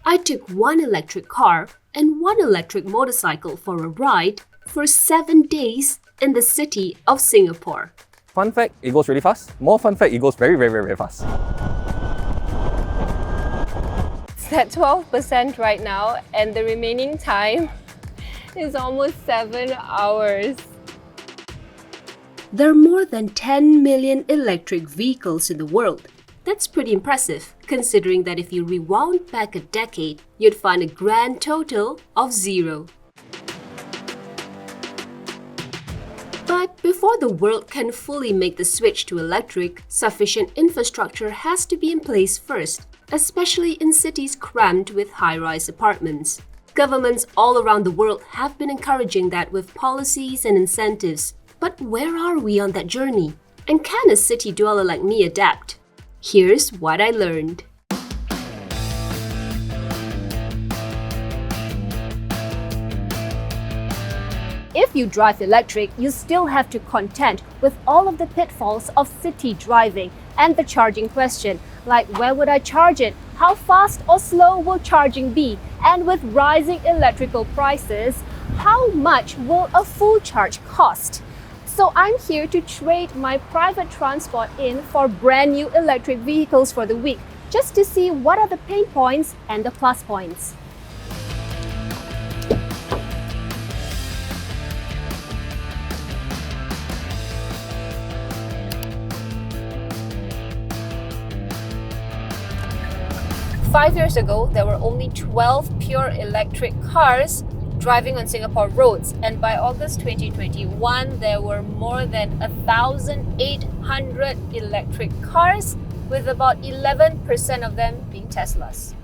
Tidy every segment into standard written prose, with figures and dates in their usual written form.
I took one electric car and one electric motorcycle for a ride for 7 days in the city of Singapore. Fun fact, it goes really fast. More fun fact, it goes very, very, very, very fast. It's at 12% right now, and the remaining time is almost 7 hours. There are more than 10 million electric vehicles in the world. That's pretty impressive, considering that if you rewound back a decade, you'd find a grand total of 0. But before the world can fully make the switch to electric, sufficient infrastructure has to be in place first, especially in cities crammed with high-rise apartments. Governments all around the world have been encouraging that with policies and incentives. But where are we on that journey? And can a city dweller like me adapt? Here's what I learned. If you drive electric, you still have to contend with all of the pitfalls of city driving and the charging question, like where would I charge it? How fast or slow will charging be? And with rising electrical prices, how much will a full charge cost? So I'm here to trade my private transport in for brand new electric vehicles for the week, just to see what are the pain points and the plus points. Five years ago, there were only 12 pure electric cars driving on Singapore roads, and by August 2021, there were more than 1,800 electric cars, with about 11% of them being Teslas.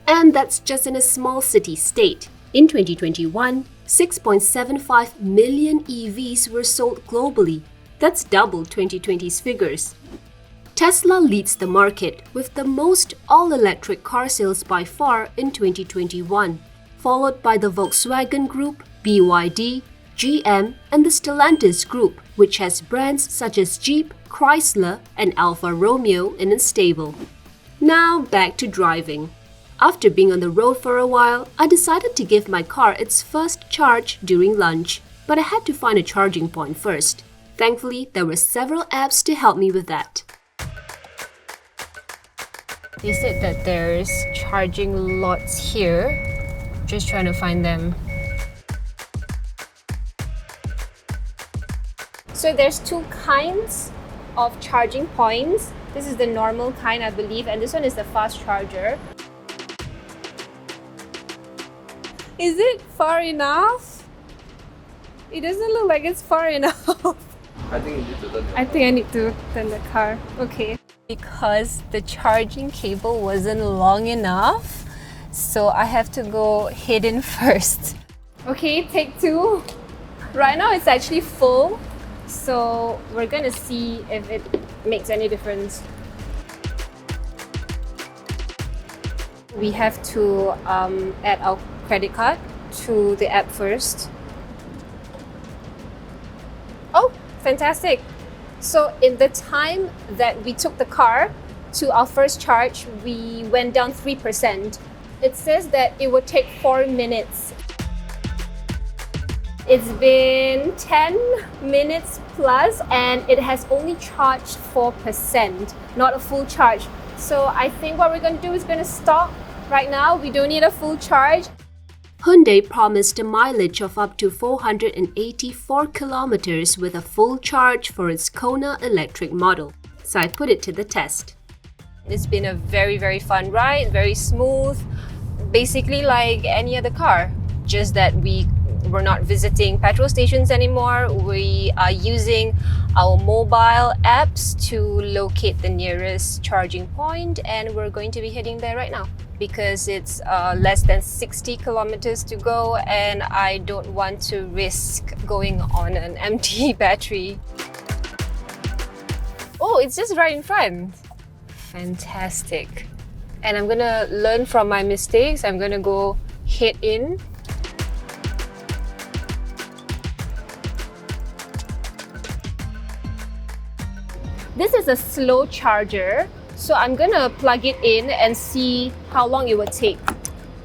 And that's just in a small city state. In 2021, 6.75 million EVs were sold globally. That's double 2020's figures. Tesla leads the market with the most all-electric car sales by far in 2021, followed by the Volkswagen Group, BYD, GM, and the Stellantis Group, which has brands such as Jeep, Chrysler, and Alfa Romeo in its stable. Now back to driving. After being on the road for a while, I decided to give my car its first charge during lunch, but I had to find a charging point first. Thankfully, there were several apps to help me with that. They said that there's charging lots here. Just trying to find them. So there's two kinds of charging points. This is the normal kind, I believe, and this one is the fast charger. Is it far enough? It doesn't look like it's far enough. I think you need to turn. I think I need to turn the car. Okay. Because the charging cable wasn't long enough, so I have to go hidden first. Okay, take 2. Right now it's actually full, so we're gonna see if it makes any difference. We have to add our credit card to the app first. Oh, fantastic! So in the time that we took the car to our first charge, we went down 3%. It says that it would take 4 minutes. It's been 10 minutes plus, and it has only charged 4%, not a full charge. So I think what we're going to do is going to stop right now. We don't need a full charge. Hyundai promised a mileage of up to 484 kilometers with a full charge for its Kona electric model. So I put it to the test. It's been a very, very fun ride, very smooth, basically like any other car, just that we're not visiting petrol stations anymore. We are using our mobile apps to locate the nearest charging point, and we're going to be heading there right now because it's less than 60 kilometers to go, and I don't want to risk going on an empty battery. Oh, it's just right in front. Fantastic. And I'm gonna learn from my mistakes. I'm gonna go head in. This is a slow charger, so I'm gonna plug it in and see how long it will take.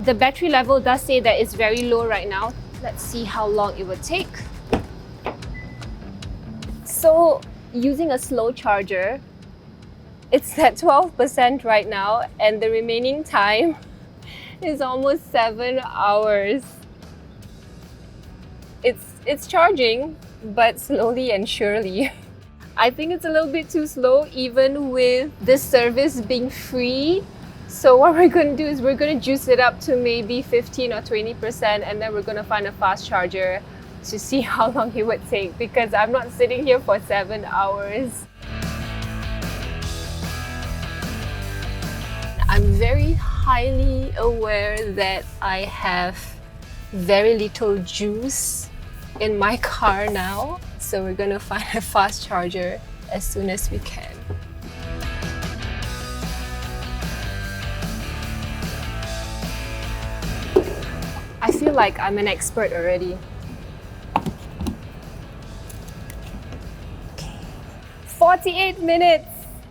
The battery level does say that it's very low right now. Let's see how long it would take. So using a slow charger, it's at 12% right now, and the remaining time is almost 7 hours. It's charging, but slowly and surely. I think it's a little bit too slow, even with this service being free. So what we're going to do is we're going to juice it up to maybe 15 or 20%, and then we're going to find a fast charger to see how long it would take, because I'm not sitting here for 7 hours. I'm very highly aware that I have very little juice in my car now, so we're gonna find a fast charger as soon as we can. I feel like I'm an expert already. Okay. 48 minutes,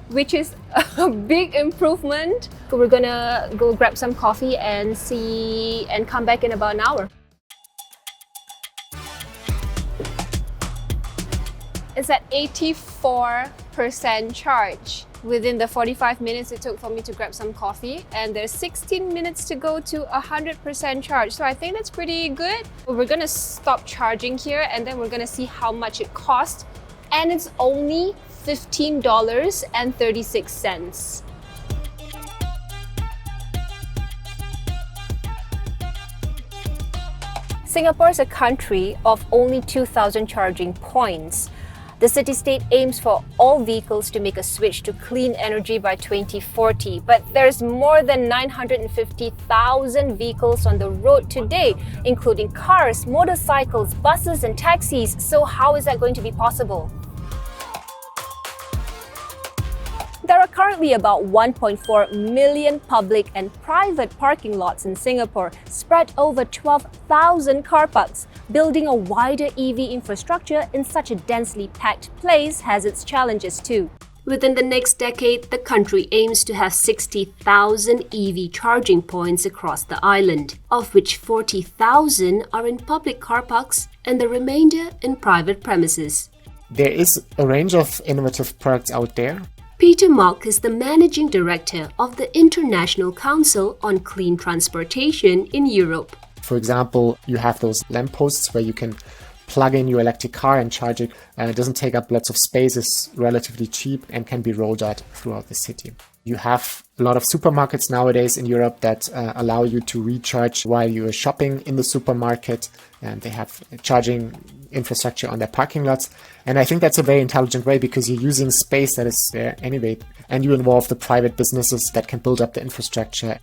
which is a big improvement. We're gonna go grab some coffee and come back in about an hour. It's at 84% charge. Within the 45 minutes it took for me to grab some coffee, and there's 16 minutes to go to 100% charge. So I think that's pretty good. We're gonna stop charging here, and then we're gonna see how much it costs. And it's only $15.36. Singapore is a country of only 2,000 charging points. The city-state aims for all vehicles to make a switch to clean energy by 2040, but there's more than 950,000 vehicles on the road today, including cars, motorcycles, buses, and taxis. So how is that going to be possible? There are currently about 1.4 million public and private parking lots in Singapore, spread over 12,000 car parks. Building a wider EV infrastructure in such a densely packed place has its challenges too. Within the next decade, the country aims to have 60,000 EV charging points across the island, of which 40,000 are in public car parks and the remainder in private premises. There is a range of innovative products out there. Peter Mock is the Managing Director of the International Council on Clean Transportation in Europe. For example, you have those lampposts where you can plug in your electric car and charge it. It doesn't take up lots of space, it's relatively cheap and can be rolled out throughout the city. You have a lot of supermarkets nowadays in Europe that allow you to recharge while you are shopping in the supermarket, and they have charging infrastructure on their parking lots. And I think that's a very intelligent way, because you're using space that is there anyway, and you involve the private businesses that can build up the infrastructure.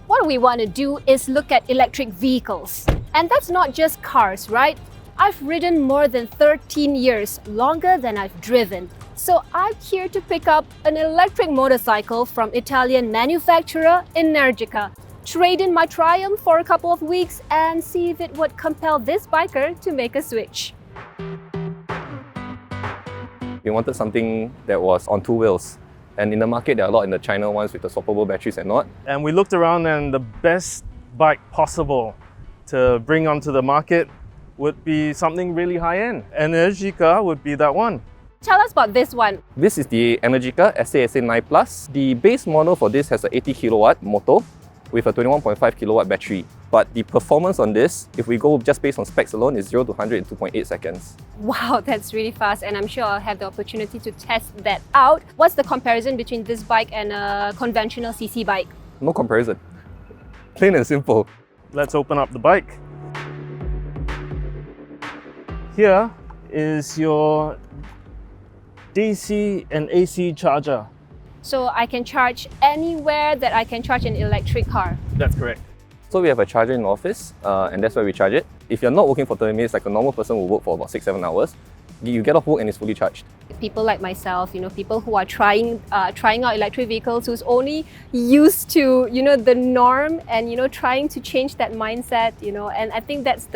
What we want to do is look at electric vehicles. And that's not just cars, right? I've ridden more than 13 years, longer than I've driven. So I'm here to pick up an electric motorcycle from Italian manufacturer Energica, trade in my Triumph for a couple of weeks, and see if it would compel this biker to make a switch. We wanted something that was on two wheels. And in the market, there are a lot in the China ones with the swappable batteries and not. And we looked around, and the best bike possible to bring onto the market would be something really high-end. Energica would be that one. Tell us about this one. This is the Energica SA 9 Plus. The base model for this has an 80 kilowatt motor with a 21.5 kilowatt battery. But the performance on this, if we go just based on specs alone, is 0 to 100 in 2.8 seconds. Wow, that's really fast, and I'm sure I'll have the opportunity to test that out. What's the comparison between this bike and a conventional CC bike? No comparison. Plain and simple. Let's open up the bike. Here is your DC and AC charger. So I can charge anywhere that I can charge an electric car. That's correct. So we have a charger in the office, and that's where we charge it. If you're not working for 30 minutes, like a normal person will work for about 6-7 hours, you get off work and it's fully charged. People like myself, people who are trying out electric vehicles, who's only used to, the norm, and, trying to change that mindset, and I think that's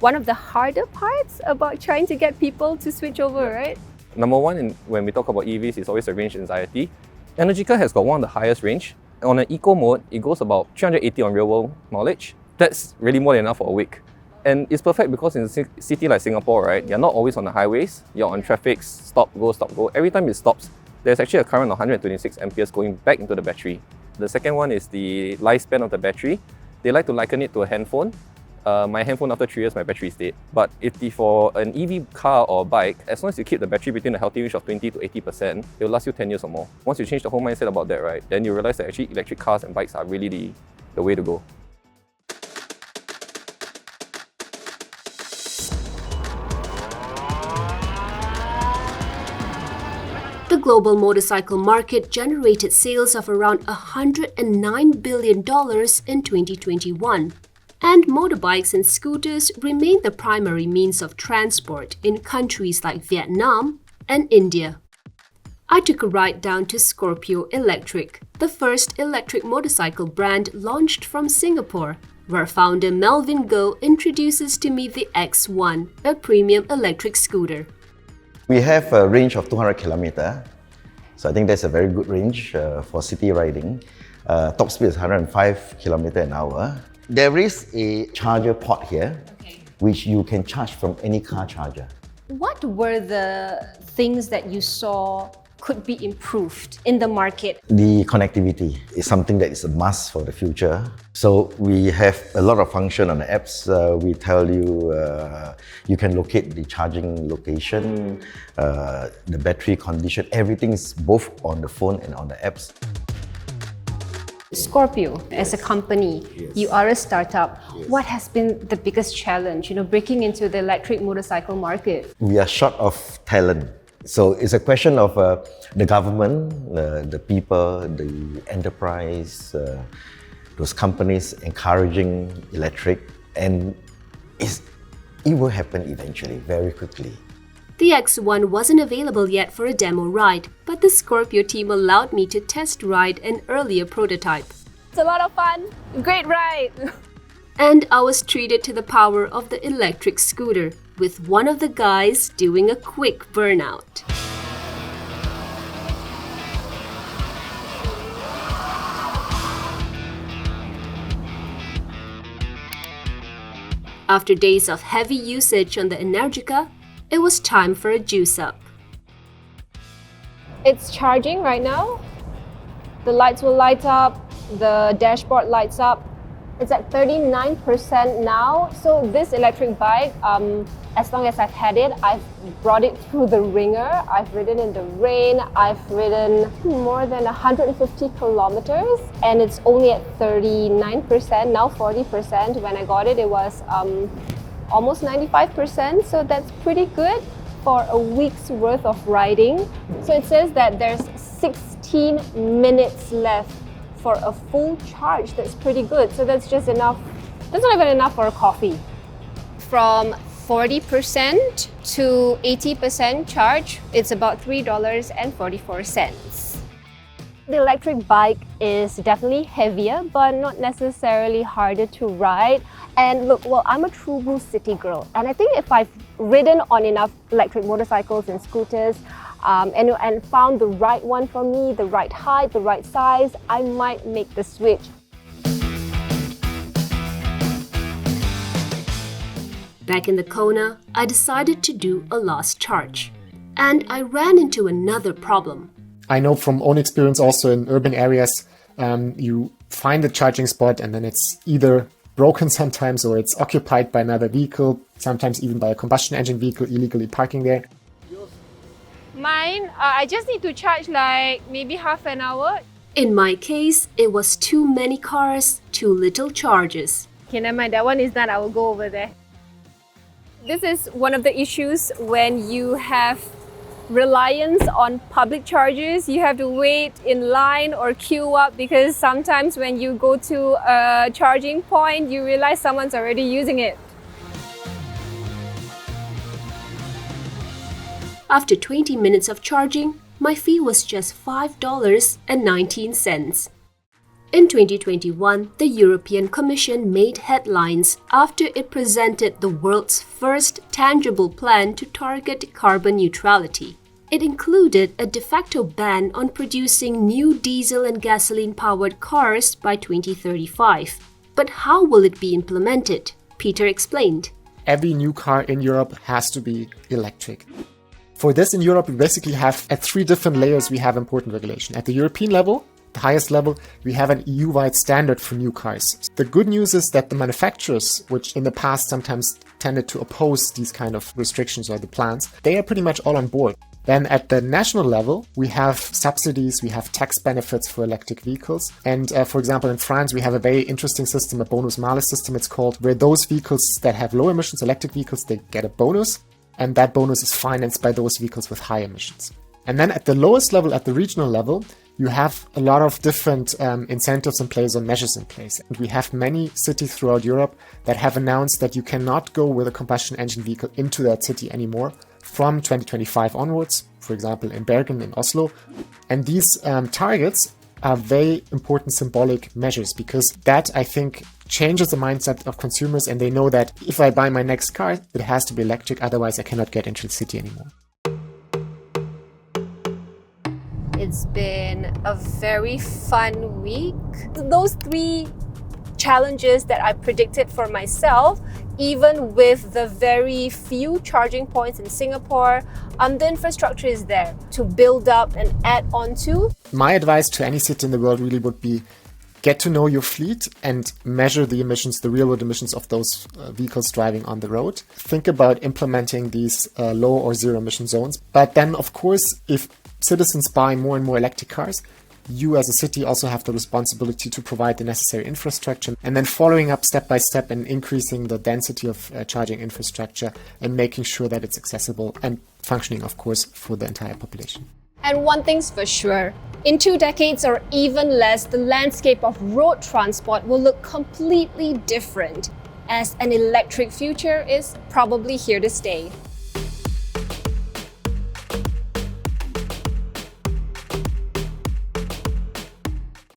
one of the harder parts about trying to get people to switch over, right? Number one, when we talk about EVs, it's always a range anxiety. Energica has got one of the highest range, On an eco mode, it goes about 380 on real world mileage. That's really more than enough for a week. And it's perfect because in a city like Singapore, right, you're not always on the highways, you're on traffic, stop, go. Every time it stops, there's actually a current of 126 amperes going back into the battery. The second one is the lifespan of the battery. They like to liken it to a handphone. My handphone, after 3 years, my battery is dead. But for an EV car or bike, as long as you keep the battery between a healthy range of 20 to 80%, it will last you 10 years or more. Once you change the whole mindset about that, right, then you realize that actually electric cars and bikes are really the way to go. The global motorcycle market generated sales of around $109 billion in 2021. And motorbikes and scooters remain the primary means of transport in countries like Vietnam and India. I took a ride down to Scorpio Electric, the first electric motorcycle brand launched from Singapore, where founder Melvin Goh introduces to me the X1, a premium electric scooter. We have a range of 200 kilometers, so I think that's a very good range for city riding. Top speed is 105 kilometers an hour. There is a charger port here, which you can charge from any car charger. What were the things that you saw could be improved in the market? The connectivity is something that is a must for the future. So we have a lot of function on the apps. We tell you, you can locate the charging location, the battery condition, everything is both on the phone and on the apps. Scorpio, as a company, you are a startup. What has been the biggest challenge, breaking into the electric motorcycle market? We are short of talent. So it's a question of the government, the people, the enterprise, those companies encouraging electric, and it will happen eventually, very quickly. The X1 wasn't available yet for a demo ride, but the Scorpio team allowed me to test ride an earlier prototype. It's a lot of fun. Great ride. And I was treated to the power of the electric scooter, with one of the guys doing a quick burnout. After days of heavy usage on the Energica, it was time for a juice up. It's charging right now. The lights will light up, the dashboard lights up. It's at 39% now. So this electric bike, as long as I've had it, I've brought it through the ringer. I've ridden in the rain. I've ridden more than 150 kilometers, and it's only at 39%, now 40%. When I got it, it was almost 95%, so that's pretty good for a week's worth of riding. So it says that there's 16 minutes left for a full charge. That's pretty good. So that's just enough. That's not even enough for a coffee. From 40% to 80% charge, it's about $3.44. The electric bike is definitely heavier, but not necessarily harder to ride. And look, well, I'm a true blue city girl, and I think if I've ridden on enough electric motorcycles and scooters and found the right one for me, the right height, the right size, I might make the switch. Back in the Kona, I decided to do a last charge. And I ran into another problem. I know from own experience also in urban areas, you find a charging spot and then it's either broken sometimes or it's occupied by another vehicle, sometimes even by a combustion engine vehicle illegally parking there. Mine, I just need to charge like maybe half an hour. In my case, it was too many cars, too little charges. Okay, never mind, that one is done, I will go over there. This is one of the issues when you have reliance on public chargers. You have to wait in line or queue up because sometimes when you go to a charging point, you realize someone's already using it. After 20 minutes of charging, my fee was just $5.19. In 2021, the European Commission made headlines after it presented the world's first tangible plan to target carbon neutrality. It included a de facto ban on producing new diesel and gasoline-powered cars by 2035. But how will it be implemented? Peter explained. Every new car in Europe has to be electric. For this in Europe, we basically have at 3 different layers we have important regulation. At the European level, the highest level, we have an EU-wide standard for new cars. The good news is that the manufacturers, which in the past sometimes tended to oppose these kind of restrictions or the plans, they are pretty much all on board. Then at the national level, we have subsidies, we have tax benefits for electric vehicles. And for example, in France, we have a very interesting system, a bonus-malus system it's called, where those vehicles that have low emissions, electric vehicles, they get a bonus. And that bonus is financed by those vehicles with high emissions. And then at the lowest level, at the regional level, you have a lot of different incentives in place or measures in place. And we have many cities throughout Europe that have announced that you cannot go with a combustion engine vehicle into that city anymore from 2025 onwards, for example, in Bergen, in Oslo. And these targets are very important symbolic measures because that, I think, changes the mindset of consumers, and they know that if I buy my next car, it has to be electric, otherwise I cannot get into the city anymore. It's been a very fun week. Those 3 challenges that I predicted for myself, even with the very few charging points in Singapore, the infrastructure is there to build up and add on to. My advice to any city in the world really would be get to know your fleet and measure the emissions, the real world emissions of those vehicles driving on the road. Think about implementing these low or zero emission zones. But then, of course, if citizens buy more and more electric cars, you as a city also have the responsibility to provide the necessary infrastructure, and then following up step by step and increasing the density of charging infrastructure and making sure that it's accessible and functioning, of course, for the entire population. And one thing's for sure, in 2 decades or even less, the landscape of road transport will look completely different, as an electric future is probably here to stay.